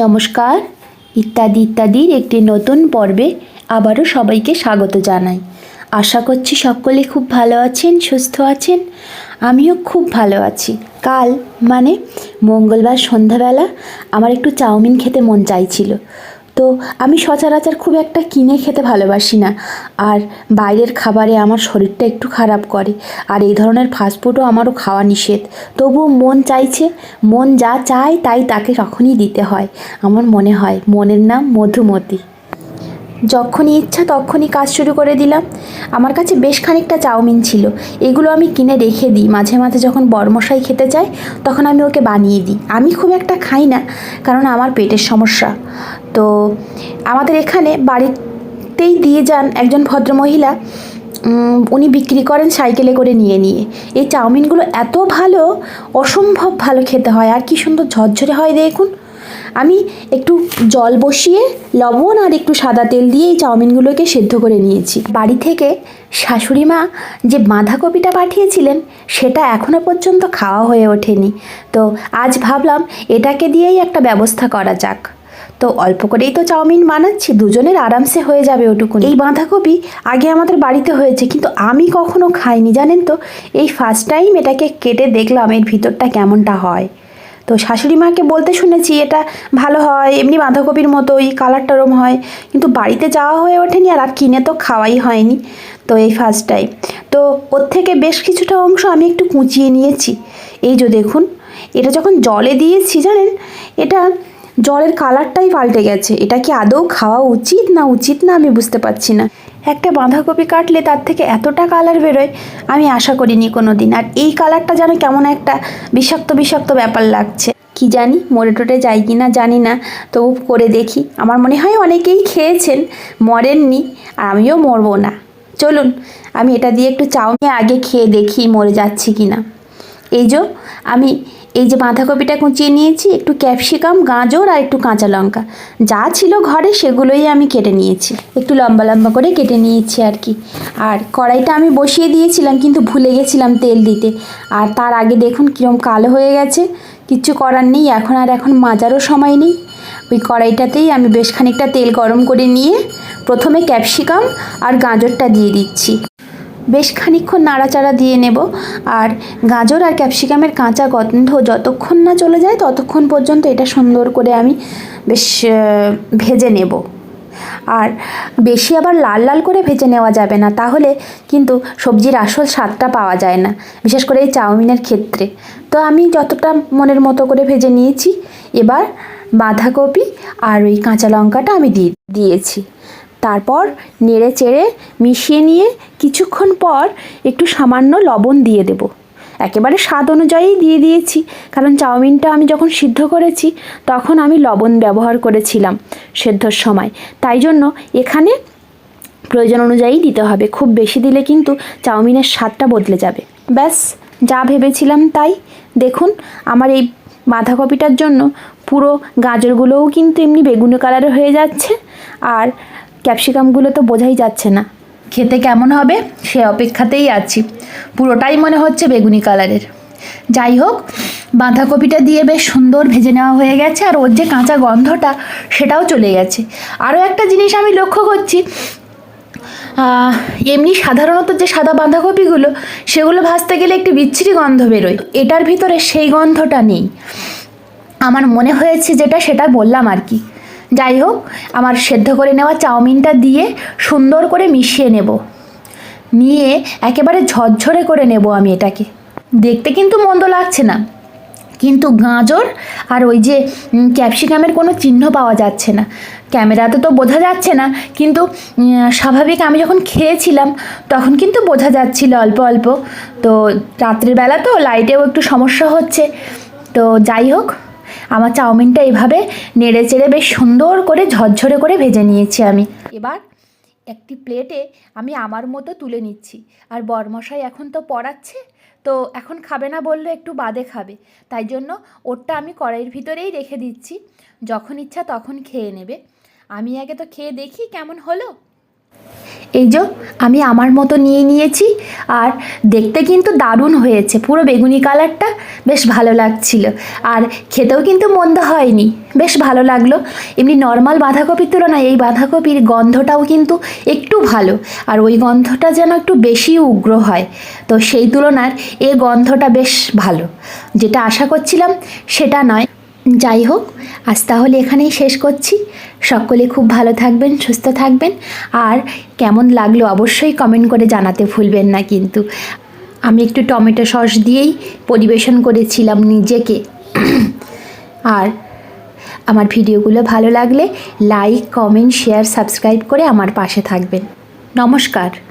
নমস্কার। ইত্যাদি ইত্যাদির একটি নতুন পর্বে আবারও সবাইকে স্বাগত জানাই। আশা করছি সকলে খুব ভালো আছেন, সুস্থ আছেন। আমিও খুব ভালো আছি। কাল মানে মঙ্গলবার সন্ধ্যাবেলা আমার একটু চাউমিন খেতে মন চাইছিল। তো আমি সচরাচর খুব একটা কিনে খেতে ভালোবাসি না, আর বাইরের খাবারে আমার শরীরটা একটু খারাপ করে, আর এই ধরনের ফাস্টফুডও আমারও খাওয়া নিষেধ। তবুও মন চাইছে, মন যা চায় তাই তাকে তখনই দিতে হয়। আমার মনে হয় মনের নাম মধুমতি। যখনই ইচ্ছা তখনই কাজ শুরু করে দিলাম। আমার কাছে বেশ খানিকটা চাউমিন ছিল, এগুলো আমি কিনে রেখে দিই। মাঝে মাঝে যখন বড়মশাই খেতে চায় তখন আমি ওকে বানিয়ে দিই। আমি খুব একটা খাই না, কারণ আমার পেটের সমস্যা। তো আমাদের এখানে বাড়িতেই দিয়ে যান একজন ভদ্রমহিলা, উনি বিক্রি করেন সাইকেলে করে নিয়ে নিয়ে। এই চাউমিনগুলো এত ভালো, অসম্ভব ভালো খেতে হয়, আর কি সুন্দর ঝরঝরে হয় দেখুন। আমি একটু জল বসিয়ে লবণ আর একটু সাদা তেল দিয়ে এই চাউমিনগুলোকে সেদ্ধ করে নিয়েছি। বাড়ি থেকে শাশুড়ি মা যে বাঁধাকপিটা পাঠিয়েছিলেন সেটা এখনও পর্যন্ত খাওয়া হয়ে ওঠেনি। তো আজ ভাবলাম এটাকে দিয়েই একটা ব্যবস্থা করা যাক। তো অল্প করেই তো চাউমিন বানাচ্ছি, দুজনের আরামসে হয়ে যাবে ওটুকু। এই বাঁধাকপি আগে আমাদের বাড়িতে হয়েছে, কিন্তু আমি কখনো খাইনি জানেন তো। এই ফার্স্ট টাইম এটাকে কেটে দেখলাম এর ভিতরটা কেমনটা হয়। তো শাশুড়ি মাকে বলতে শুনেছি এটা ভালো হয়, এমনি বাঁধাকপির মতোই কালারটা ওরম হয়, কিন্তু বাড়িতে যাওয়া হয়ে ওঠেনি, আর কিনে তো খাওয়াই হয়নি। তো এই ফার্স্ট টাইম। তো ওর থেকে বেশ কিছুটা অংশ আমি একটু কুচিয়ে নিয়েছি। এই যে দেখুন, এটা যখন জলে দিয়েছি জানেন, এটা জলের কালারটাই পাল্টে গেছে। এটা কি আদৌ খাওয়া উচিত না আমি বুঝতে পারছি না। একটা বাঁধাকপি কাটলে তার থেকে এতটা কালার বেরোয় আমি আশা করিনি কোনো দিন। আর এই কালারটা যেন কেমন একটা বিষাক্ত বিষাক্ত ব্যাপার লাগছে। কি জানি মরে টোটে যায় কি না জানি না, তবু করে দেখি। আমার মনে হয় অনেকেই খেয়েছেন, মরেননি, আর আমিও মরবো না। চলুন আমি এটা দিয়ে একটু চাউমিন আগে খেয়ে দেখি মরে যাচ্ছি কি না। আমি এই যে বাঁধাকপিটা কুচিয়ে নিয়েছি, একটু ক্যাপসিকাম, গাজর আর একটু কাঁচা লঙ্কা যা ছিল ঘরে সেগুলোই আমি কেটে নিয়েছি, একটু লম্বা লম্বা করে কেটে নিয়েছি আর কি। আর কড়াইটা আমি বসিয়ে দিয়েছিলাম, কিন্তু ভুলে গেছিলাম তেল দিতে। আর তার আগে দেখুন কীরকম কালো হয়ে গেছে। কিচ্ছু করার নেই, এখন মাজারও সময় নেই। ওই কড়াইটাতেই আমি বেশ খানিকটা তেল গরম করে নিয়ে প্রথমে ক্যাপসিকাম আর গাজরটা দিয়ে দিচ্ছি। বেশ খানিকক্ষণ নাড়াচাড়া দিয়ে নেব। আর গাজর আর ক্যাপসিকামের কাঁচা গন্ধ যতক্ষণ না চলে যায় ততক্ষণ পর্যন্ত এটা সুন্দর করে আমি বেশ ভেজে নেব। আর বেশি আবার লাল লাল করে ভেজে নেওয়া যাবে না, তাহলে কিন্তু সবজির আসল স্বাদটা পাওয়া যায় না, বিশেষ করে এই চাউমিনের ক্ষেত্রে। তো আমি যতটা মনের মতো করে ভেজে নিয়েছি। এবার বাঁধাকপি আর ওই কাঁচা লঙ্কাটা আমি দিয়েছি। তারপর নেড়ে চেড়ে মিশিয়ে নিয়ে কিছুক্ষণ পর একটু সামান্য লবণ দিয়ে দেব। একেবারে স্বাদ অনুযায়ী দিয়ে দিয়েছি, কারণ চাউমিনটা আমি যখন সিদ্ধ করেছি তখন আমি লবণ ব্যবহার করেছিলাম সেদ্ধর সময়, তাই জন্য এখানে প্রয়োজন অনুযায়ী দিতে হবে। খুব বেশি দিলে কিন্তু চাউমিনের স্বাদটা বদলে যাবে। ব্যাস, যা ভেবেছিলাম তাই। দেখুন আমার এই বাঁধাকপিটার জন্য পুরো গাজরগুলোও কিন্তু এমনি বেগুনি কালারের হয়ে যাচ্ছে, আর ক্যাপসিকামগুলো তো বোঝাই যাচ্ছে না খেতে কেমন হবে, সে অপেক্ষাতেই আছি। পুরোটাই মনে হচ্ছে বেগুনি কালারের। যাই হোক, বাঁধাকপিটা দিয়ে বেশ সুন্দর ভেজে নেওয়া হয়ে গেছে, আর ওর যে কাঁচা গন্ধটা সেটাও চলে গেছে। আরও একটা জিনিস আমি লক্ষ্য করছি, এমনি সাধারণত যে সাদা বাঁধাকপিগুলো সেগুলো ভাজতে গেলে একটি বিচ্ছিরি গন্ধ বেরোয়, এটার ভিতরে সেই গন্ধটা নেই। আমার মনে হয়েছে যেটা সেটা বললাম আর কি। যাই হোক, আমার সেদ্ধ করে নেওয়া চাউমিনটা দিয়ে সুন্দর করে মিশিয়ে নেব, নিয়ে একেবারে ঝরঝরে করে নেব আমি এটাকে। দেখতে কিন্তু মন্দ লাগছে না, কিন্তু গাজর আর ওই যে ক্যাপসিকামের কোনো চিহ্ন পাওয়া যাচ্ছে না। ক্যামেরাতে তো বোঝা যাচ্ছে না, কিন্তু স্বাভাবিক আমি যখন খেয়েছিলাম তখন কিন্তু বোঝা যাচ্ছিল অল্প অল্প। তো রাত্রের বেলা তো লাইটেও একটু সমস্যা হচ্ছে। তো যাই হোক, আমার চাউমিনটা এভাবে নেড়ে চেড়ে বেশ সুন্দর করে ঝরঝরে করে ভেজে নিয়েছি আমি। এবার একটি প্লেটে আমি আমার মতো তুলে নিচ্ছি। আর বরমশাই এখন তো পড়াচ্ছে, তো এখন খাবে না বললে একটু বাদে খাবে, তাই জন্য ওরটা আমি কড়াইয়ের ভিতরেই রেখে দিচ্ছি, যখন ইচ্ছা তখন খেয়ে নেবে। আমি আগে তো খেয়ে দেখি কেমন হলো। এই যে আমি আমার মতো নিয়ে নিয়েছি, আর দেখতে কিন্তু দারুণ হয়েছে, পুরো বেগুনি কালারটা বেশ ভালো লাগছিল, আর খেতেও কিন্তু মন্দ হয়নি, বেশ ভালো লাগলো। এমনি নর্মাল বাঁধাকপির তুলনায় এই বাঁধাকপির গন্ধটাও কিন্তু একটু ভালো, আর ওই গন্ধটা যেন একটু বেশি উগ্র হয়, তো সেই তুলনায় এর গন্ধটা বেশ ভালো, যেটা আশা করছিলাম সেটা নয়। যাই হোক, আজ তাহলে এখানেই শেষ করছি। সকলে খুব ভালো থাকবেন, সুস্থ থাকবেন, আর কেমন লাগলো অবশ্যই কমেন্ট করে জানাতে ভুলবেন না কিন্তু। আমি একটু টমেটো সস দিয়েই পরিবেশন করেছিলাম নিজেকে। আর আমার ভিডিওগুলো ভালো লাগলে লাইক, কমেন্ট, শেয়ার, সাবস্ক্রাইব করে আমার পাশে থাকবেন। নমস্কার।